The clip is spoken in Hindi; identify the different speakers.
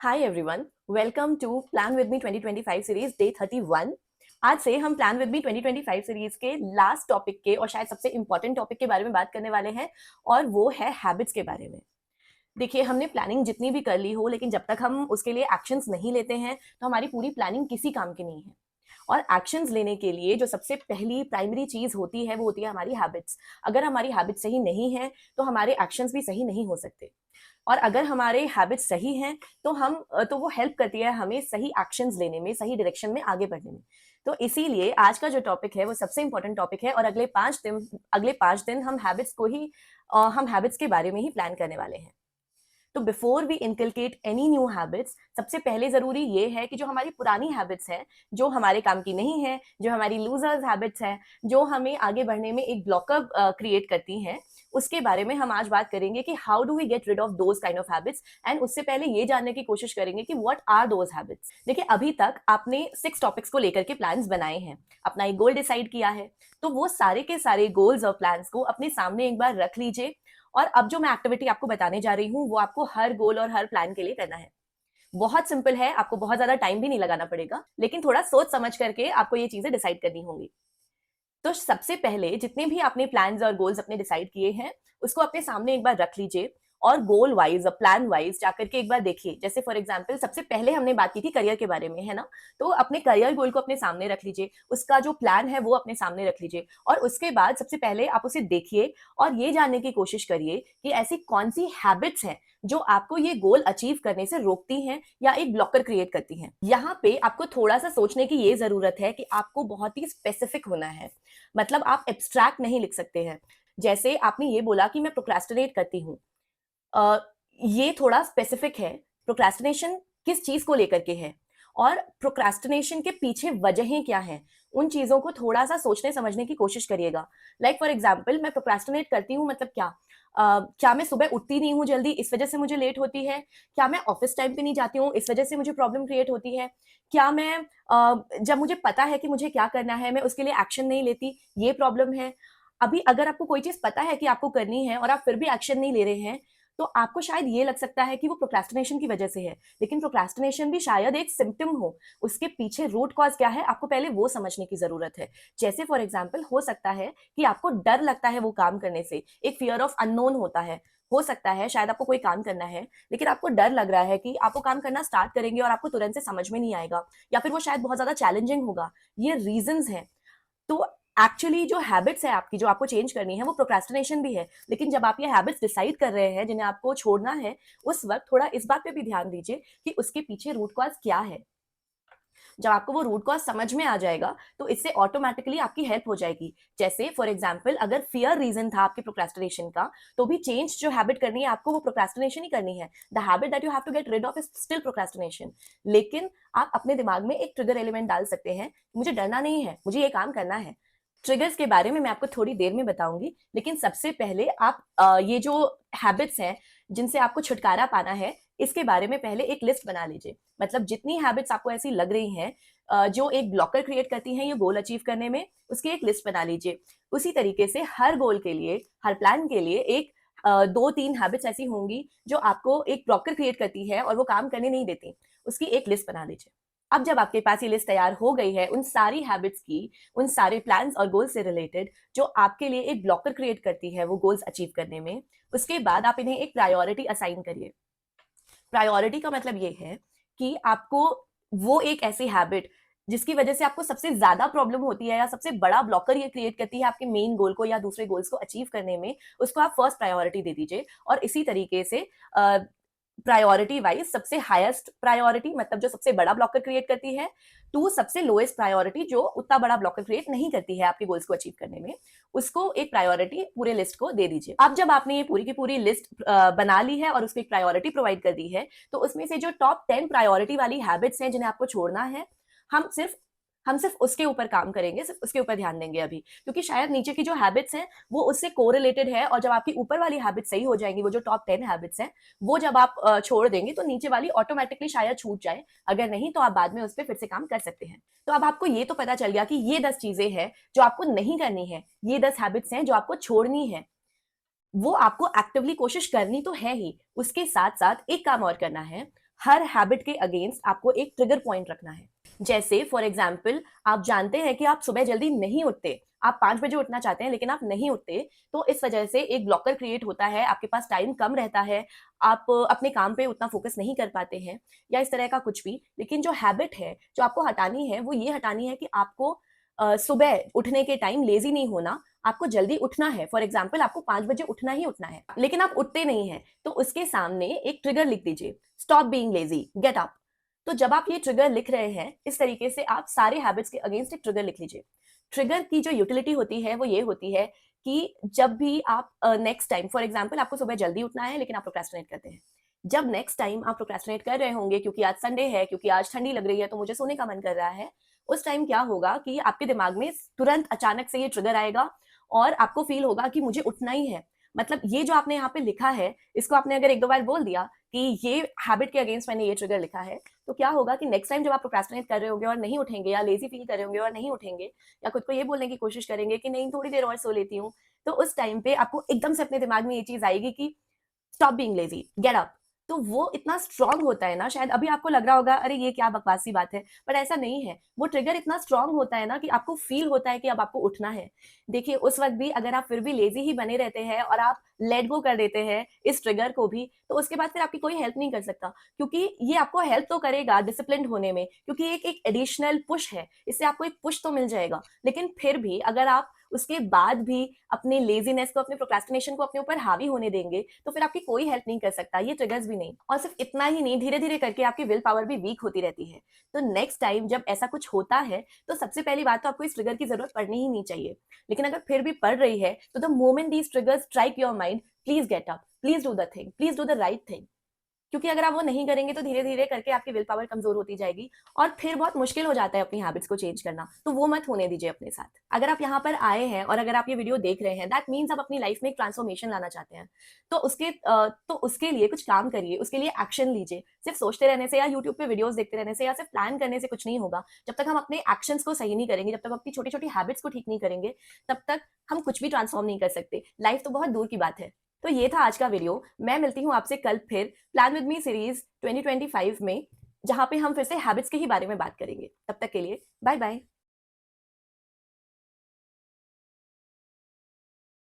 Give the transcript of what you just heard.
Speaker 1: Hi everyone, welcome to plan with me 2025 series day 31। आज से हम प्लान विद मी 2025 सीरीज के लास्ट टॉपिक के और शायद सबसे इंपॉर्टेंट टॉपिक के बारे में बात करने वाले हैं और वो है हैबिट्स के बारे में। देखिए, हमने प्लानिंग जितनी भी कर ली हो, लेकिन जब तक हम उसके लिए एक्शंस नहीं लेते हैं तो हमारी पूरी प्लानिंग किसी काम की नहीं है। और एक्शंस लेने के लिए जो सबसे पहली प्राइमरी चीज होती है वो होती है हमारी हैबिट्स। अगर हमारी हैबिट्स सही नहीं है तो हमारे एक्शंस भी सही नहीं हो सकते। और अगर हमारे हैबिट्स सही हैं तो वो हेल्प करती है हमें सही एक्शंस लेने में, सही डायरेक्शन में आगे बढ़ने में। तो इसीलिए आज का जो टॉपिक है वो सबसे इंपॉर्टेंट टॉपिक है और अगले 5 दिन हम हैबिट्स के बारे में ही प्लान करने वाले हैं। तो before we inculcate any new habits, सबसे पहले जरूरी ये है कि जो हमारी पुरानी हैबिट्स हैं, जो हमारे काम की नहीं है, जो हमारी लूजर्स हैबिट्स हैं, जो हमें आगे बढ़ने में एक ब्लॉकर क्रिएट करती हैं, उसके बारे में हम आज बात करेंगे कि how do we get rid of those kind of habits. And उससे पहले ये जानने की कोशिश करेंगे कि व्हाट आर दोज हैबिट्स। देखिए, अभी तक आपने 6 टॉपिक्स को लेकर के प्लान्स बनाए हैं, अपना एक गोल डिसाइड किया है, तो वो सारे के सारे गोल्स और प्लान्स को अपने सामने एक बार रख लीजिए। और अब जो मैं एक्टिविटी आपको बताने जा रही हूँ वो आपको हर गोल और हर प्लान के लिए करना है। बहुत सिंपल है, आपको बहुत ज्यादा टाइम भी नहीं लगाना पड़ेगा, लेकिन थोड़ा सोच समझ करके आपको ये चीजें डिसाइड करनी होंगी। तो सबसे पहले जितने भी आपने प्लान्स और गोल्स अपने डिसाइड किए हैं उसको अपने सामने एक बार रख लीजिए और गोल वाइज और प्लान वाइज जाकर के एक बार देखिए। जैसे फॉर एग्जांपल सबसे पहले हमने बात की थी करियर के बारे में, है ना। तो अपने करियर गोल को अपने सामने रख लीजिए, उसका जो प्लान है वो अपने सामने रख लीजिए और उसके बाद सबसे पहले आप उसे देखिए और ये जानने की कोशिश करिए कि ऐसी कौन सी हैबिट्स हैं जो आपको ये गोल अचीव करने से रोकती हैं या एक ब्लॉकर क्रिएट करती हैं। यहाँ पे आपको थोड़ा सा सोचने की ये जरूरत है कि आपको बहुत ही स्पेसिफिक होना है। मतलब आप एब्स्ट्रैक्ट नहीं लिख सकते हैं। जैसे आपने ये बोला कि मैं प्रोक्रेस्टिनेट करती हूँ, अ, ये थोड़ा स्पेसिफिक है। प्रोक्रेस्टिनेशन किस चीज को लेकर के है और प्रोक्रेस्टिनेशन के पीछे वजहें क्या हैं, उन चीजों को थोड़ा सा सोचने समझने की कोशिश करिएगा। लाइक फॉर एग्जाम्पल, मैं प्रोक्रेस्टिनेट करती हूँ मतलब क्या? क्या मैं सुबह उठती नहीं हूँ जल्दी, इस वजह से मुझे लेट होती है? क्या मैं ऑफिस टाइम पे नहीं जाती हूँ, इस वजह से मुझे प्रॉब्लम क्रिएट होती है? क्या मैं जब मुझे पता है कि मुझे क्या करना है मैं उसके लिए एक्शन नहीं लेती, ये प्रॉब्लम है? अभी अगर आपको कोई चीज पता है कि आपको करनी है और आप फिर भी एक्शन नहीं ले रहे हैं, तो आपको शायद ये लग सकता है कि वो प्रोक्रेस्टिनेशन की वजह से है, लेकिन प्रोक्रेस्टिनेशन भी शायद एक सिम्टम हो। उसके पीछे रूट कॉज क्या है आपको पहले वो समझने की जरूरत है। जैसे फॉर एग्जाम्पल हो सकता है कि आपको डर लगता है वो काम करने से, एक फियर ऑफ अननोन होता है। हो सकता है शायद आपको कोई काम करना है लेकिन आपको डर लग रहा है कि आप वो काम करना स्टार्ट करेंगे और आपको तुरंत से समझ में नहीं आएगा या फिर वो शायद बहुत ज्यादा चैलेंजिंग होगा। ये रीजंस हैं। तो एक्चुअली जो हैबिट्स है आपकी, जो आपको चेंज करनी है, वो प्रोक्रेस्टिनेशन भी है। लेकिन जब आप ये हैबिट्स डिसाइड कर रहे हैं जिन्हें आपको छोड़ना है, उस वक्त थोड़ा इस बात पे भी ध्यान दीजिए कि उसके पीछे रूट कॉज क्या है। जब आपको वो रूट कॉज समझ में आ जाएगा तो इससे ऑटोमेटिकली आपकी हेल्प हो जाएगी। जैसे फॉर एग्जाम्पल, अगर फियर रीजन था आपके प्रोक्रेस्टिनेशन का, तो भी चेंज जो हैबिट करनी है आपको वो प्रोक्रेस्टिनेशन ही करनी है। The habit that you have to get rid of is still procrastination. लेकिन आप अपने दिमाग में एक ट्रिगर एलिमेंट डाल सकते हैं, मुझे डरना नहीं है, मुझे ये काम करना है। ट्रिगर्स के बारे में मैं आपको थोड़ी देर में बताऊंगी, लेकिन सबसे पहले आप ये जो हैबिट्स हैं जिनसे आपको छुटकारा पाना है, इसके बारे में पहले एक लिस्ट बना लीजिए। मतलब जितनी हैबिट्स आपको ऐसी लग रही हैं जो एक ब्लॉकर क्रिएट करती हैं ये गोल अचीव करने में, उसकी एक लिस्ट बना लीजिए। उसी तरीके से हर गोल के लिए, हर प्लान के लिए एक 2-3 हैबिट्स ऐसी होंगी जो आपको एक ब्लॉकर क्रिएट करती है और वो काम करने नहीं देती, उसकी एक लिस्ट बना लीजिए। अब जब आपके पास ये लिस्ट तैयार हो गई है उन सारी हैबिट्स की, उन सारे प्लान्स और गोल्स से रिलेटेड जो आपके लिए एक ब्लॉकर क्रिएट करती है वो गोल्स अचीव करने में, उसके बाद आप इन्हें एक प्रायोरिटी असाइन करिए। प्रायोरिटी का मतलब ये है कि आपको वो एक ऐसी हैबिट जिसकी वजह से आपको सबसे ज्यादा प्रॉब्लम होती है या सबसे बड़ा ब्लॉकर ये क्रिएट करती है आपके मेन गोल को या दूसरे गोल्स को अचीव करने में, उसको आप फर्स्ट प्रायोरिटी दे दीजिए। और इसी तरीके से प्रायोरिटी वाइज सबसे हाईएस्ट प्रायोरिटी, मतलब जो सबसे बड़ा ब्लॉकर क्रिएट करती है, टू सबसे लोएस्ट प्रायोरिटी जो उतना बड़ा ब्लॉकर क्रिएट नहीं करती है आपके गोल्स को अचीव करने में, उसको एक प्रायोरिटी पूरे लिस्ट को दे दीजिए। अब जब आपने ये पूरी की पूरी लिस्ट बना ली है और उसको एक प्रायोरिटी प्रोवाइड कर दी है, तो उसमें से जो टॉप 10 प्रायोरिटी वाली हैबिट्स हैं जिन्हें आपको छोड़ना है, हम सिर्फ उसके ऊपर काम करेंगे, सिर्फ उसके ऊपर ध्यान देंगे अभी, क्योंकि शायद नीचे की जो हैबिट्स हैं वो उससे कोरिलेटेड है और जब आपकी ऊपर वाली हैबिट सही हो जाएंगी, वो जो टॉप 10 हैबिट्स हैं, वो जब आप छोड़ देंगे तो नीचे वाली ऑटोमेटिकली शायद छूट जाए। अगर नहीं तो आप बाद में उस पर फिर से काम कर सकते हैं। तो अब आपको ये तो पता चल गया कि ये 10 चीजें हैं जो आपको नहीं करनी है, ये 10 हैबिट्स हैं जो आपको छोड़नी है। वो आपको एक्टिवली कोशिश करनी तो है ही, उसके साथ साथ एक काम और करना है। हर हैबिट के अगेंस्ट आपको एक ट्रिगर पॉइंट रखना है। जैसे फॉर एग्जाम्पल, आप जानते हैं कि आप सुबह जल्दी नहीं उठते, आप 5 बजे उठना चाहते हैं लेकिन आप नहीं उठते, तो इस वजह से एक ब्लॉकर क्रिएट होता है, आपके पास टाइम कम रहता है, आप अपने काम पे उतना फोकस नहीं कर पाते हैं, या इस तरह का कुछ भी। लेकिन जो हैबिट है जो आपको हटानी है वो ये हटानी है कि आपको सुबह उठने के टाइम लेजी नहीं होना, आपको जल्दी उठना है। फॉर एग्जाम्पल, आपको 5 बजे उठना ही उठना है, लेकिन आप उठते नहीं हैं, तो उसके सामने एक ट्रिगर लिख दीजिए, stop being lazy, get up. तो जब आप ये ट्रिगर लिख रहे हैं, इस तरीके से आप सारे हैबिट्स के अगेंस्ट एक ट्रिगर लिख लीजिए। ट्रिगर की जो यूटिलिटी होती है वो ये होती है कि जब भी आप नेक्स्ट टाइम, फॉर एग्जाम्पल आपको सुबह जल्दी उठना है लेकिन आप प्रोक्रेस्टिनेट करते हैं, जब नेक्स्ट टाइम आप प्रोक्रेस्टिनेट कर रहे होंगे क्योंकि आज संडे है, क्योंकि आज ठंडी लग रही है तो मुझे सोने का मन कर रहा है, उस टाइम क्या होगा कि आपके दिमाग में तुरंत अचानक से ये ट्रिगर आएगा और आपको फील होगा कि मुझे उठना ही है। मतलब ये जो आपने यहाँ पे लिखा है, इसको आपने अगर 1-2 बार बोल दिया कि ये हैबिट के अगेंस्ट मैंने ये ट्रिगर लिखा है, तो क्या होगा कि नेक्स्ट टाइम जब आप प्रोक्रेस्टिनेट कर रहे होंगे और नहीं उठेंगे, या लेजी फील कर रहे होंगे और नहीं उठेंगे, या खुद को ये बोलने की कोशिश करेंगे कि नहीं थोड़ी देर और सो लेती हूँ, तो उस टाइम पे आपको एकदम से अपने दिमाग में ये चीज आएगी कि stop being lazy, get up. तो वो इतना स्ट्रांग होता है ना, शायद अभी आपको लग रहा होगा अरे ये क्या बकवासी बात है, पर ऐसा नहीं है। वो ट्रिगर इतना स्ट्रांग होता है ना कि आपको फील होता है कि अब आपको उठना है। देखिए, उस वक्त भी अगर आप फिर भी लेजी ही बने रहते हैं और आप लेट गो कर देते हैं इस ट्रिगर को भी, तो उसके बाद फिर आपकी कोई हेल्प नहीं कर सकता, क्योंकि ये आपको हेल्प तो करेगा डिसिप्लिन होने में, क्योंकि एक एडिशनल पुश है, इससे आपको एक पुश तो मिल जाएगा। लेकिन फिर भी अगर आप उसके बाद भी अपने लेजीनेस को, अपने प्रोक्रेस्टिनेशन को अपने ऊपर हावी होने देंगे, तो फिर आपकी कोई हेल्प नहीं कर सकता, ये ट्रिगर्स भी नहीं। और सिर्फ इतना ही नहीं, धीरे धीरे करके आपकी विल पावर भी वीक होती रहती है। तो नेक्स्ट टाइम जब ऐसा कुछ होता है, तो सबसे पहली बात तो आपको इस ट्रिगर की जरूरत पड़नी ही नहीं चाहिए। लेकिन अगर फिर भी पड़ रही है, तो the moment these triggers strike your mind, please get up, please do the thing, please do the right thing. क्योंकि अगर आप वो नहीं करेंगे तो धीरे धीरे करके आपकी विल पावर कमजोर होती जाएगी और फिर बहुत मुश्किल हो जाता है अपनी हैबिट्स को चेंज करना। तो वो मत होने दीजिए अपने साथ। अगर आप यहाँ पर आए हैं और अगर आप ये वीडियो देख रहे हैं, दैट मीन्स आप अपनी लाइफ में एक ट्रांसफॉर्मेशन लाना चाहते हैं। तो उसके लिए कुछ काम करिए, उसके लिए एक्शन लीजिए। सिर्फ सोचते रहने से या यूट्यूब पे वीडियोस देखते रहने से या सिर्फ प्लान करने से कुछ नहीं होगा। जब तक हम अपने एक्शंस को सही नहीं करेंगे, जब तक अपनी छोटी छोटी हैबिट्स को ठीक नहीं करेंगे, तब तक हम कुछ भी ट्रांसफॉर्म नहीं कर सकते। लाइफ तो बहुत दूर की बात है। तो ये था आज का वीडियो। मैं मिलती हूँ आपसे कल फिर प्लान विद मी सीरीज 2025 में, जहां पे हम फिर से हैबिट्स के ही बारे में बात करेंगे। तब तक के लिए बाय बाय।